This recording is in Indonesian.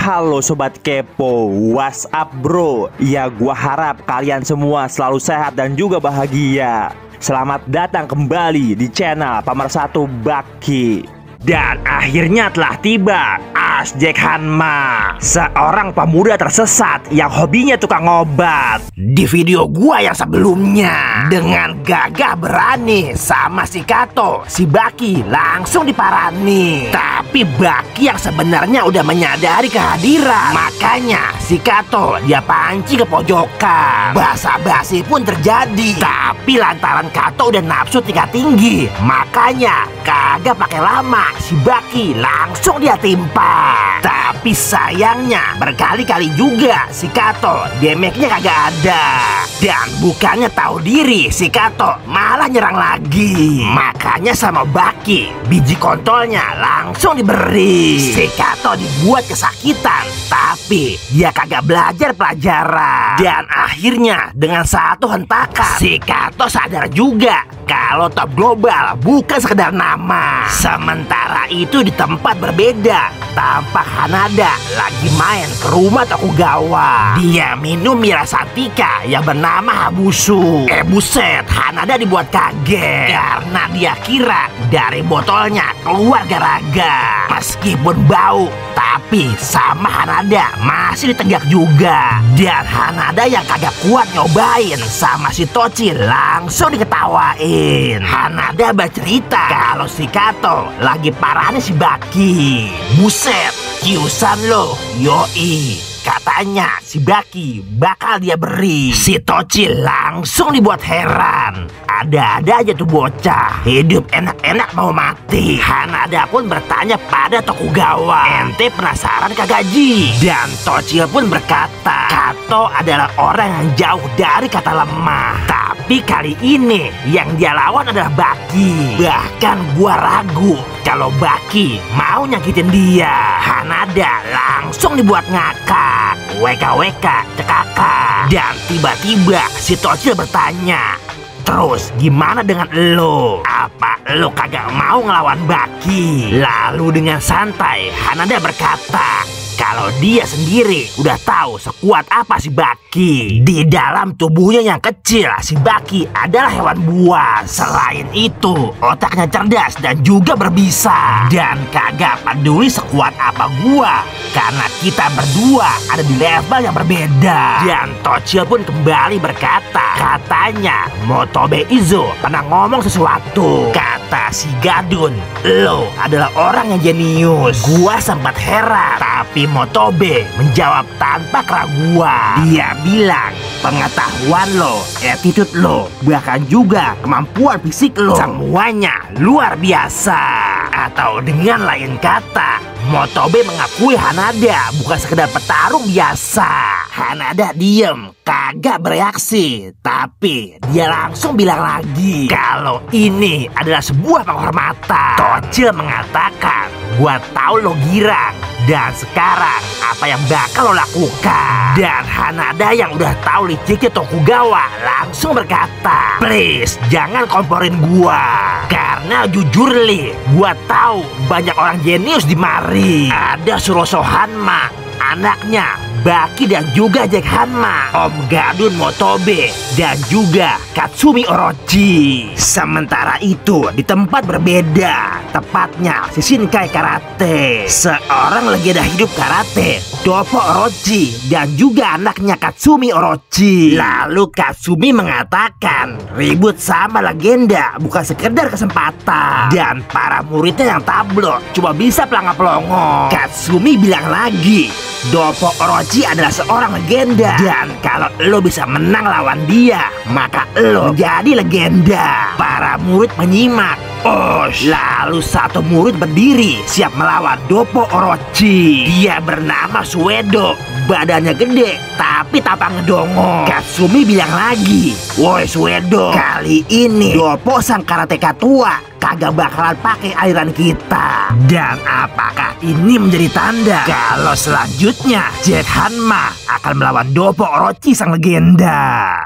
Halo Sobat Kepo, what's up bro? Ya gua harap kalian semua selalu sehat dan juga bahagia. Selamat datang kembali di channel Pemersatu Baki. Dan akhirnya telah tiba Jack Hanma, seorang pemuda tersesat yang hobinya tukang obat. Di video gua yang sebelumnya, dengan gagah berani sama si Kato, si Baki langsung diparani. Tapi Baki yang sebenarnya udah menyadari kehadiran, makanya si Kato dia panci ke pojokan. Basa-basi pun terjadi, tapi lantaran Kato udah nafsu tingkat tinggi, makanya kagak pakai lama si Baki langsung dia timpa. Tapi sayangnya berkali-kali juga si Kato damage-nya kagak ada. Dan bukannya tahu diri, si Kato malah nyerang lagi. Makanya sama Baki biji kontolnya langsung diberi. Si Kato dibuat kesakitan, tapi dia kagak belajar pelajaran. Dan akhirnya dengan satu hentakan si Kato sadar juga kalau top global bukan sekedar nama. Sementara itu di tempat berbeda, tampak Hanada lagi main ke rumah Tokugawa. Dia minum Mirasantika yang bernama Habusu. Buset, Hanada dibuat kaget karena dia kira dari botolnya keluar garaga. Meskipun bau, tapi sama Hanada masih ditegak juga. Dan Hanada yang kagak kuat nyobain sama si Tochi langsung diketawain. Hanada bercerita kalau si Kato lagi parahnya si Baki. Buset, kiusan lo, yoi. Katanya si Baki bakal dia beri. Si Tochi langsung dibuat heran. Ada-ada aja tuh bocah, hidup enak-enak mau mati. Hanada pun bertanya pada Tokugawa, ente penasaran kagak Ji? Dan Tochi pun berkata, Kato adalah orang yang jauh dari kata lemah. Tapi kali ini yang dia lawan adalah Baki. Bahkan gua ragu kalau Baki mau nyakitin dia. Hanada langsung dibuat ngakak. WKWK cekaka. Dan tiba-tiba si Tochi bertanya, terus gimana dengan lo? Apa lo kagak mau ngelawan Baki? Lalu dengan santai Hanada berkata kalau dia sendiri udah tahu sekuat apa si Baki. Di dalam tubuhnya yang kecil, si Baki adalah hewan buas. Selain itu, otaknya cerdas dan juga berbisa. Dan kagak peduli sekuat apa gua, karena kita berdua ada di level yang berbeda. Dan Tochi pun kembali berkata, katanya Motobe Izo pernah ngomong sesuatu. Kata si Gadun, lo adalah orang yang jenius. Gua sempat heran, tapi Motobe menjawab tanpa keraguan. Dia bilang, pengetahuan lo, attitude lo, bahkan juga kemampuan fisik lo, semuanya luar biasa. Atau dengan lain kata, Motobe mengakui Hanada bukan sekedar petarung biasa. Hanada diem, kagak bereaksi, tapi dia langsung bilang lagi kalau ini adalah sebuah penghormatan. Tochi mengatakan, gua tahu lo girang, dan sekarang apa yang bakal lo lakukan? Dan Hanada yang udah tahu liciknya Tokugawa langsung berkata, please jangan komporin gua, karena jujur li, gua tahu banyak orang jenius di mari. Ada Suroso Hanma, anaknya Baki dan juga Jack Hanma, Om Gadun Motobe, dan juga Katsumi Orochi. Sementara itu di tempat berbeda, tepatnya Shishinkai Karate, seorang legenda hidup karate, Doppo Orochi, dan juga anaknya Katsumi Orochi. Lalu Katsumi mengatakan ribut sama legenda bukan sekedar kesempatan, dan para muridnya yang tablo cuma bisa pelangap-pelongo. Katsumi bilang lagi, Doppo Orochi adalah seorang legenda, dan kalau lo bisa menang lawan dia, maka lo jadi legenda. Para murid menyimak. Lalu satu murid berdiri siap melawan Doppo Orochi. Dia bernama Suedo, badannya gede tapi tampang ngedongo. Katsumi bilang lagi, woi Suedo, kali ini Doppo sang karateka tua kagak bakalan pakai aliran kita. Dan apakah ini menjadi tanda kalau selanjutnya Jack Hanma akan melawan Doppo Orochi sang legenda?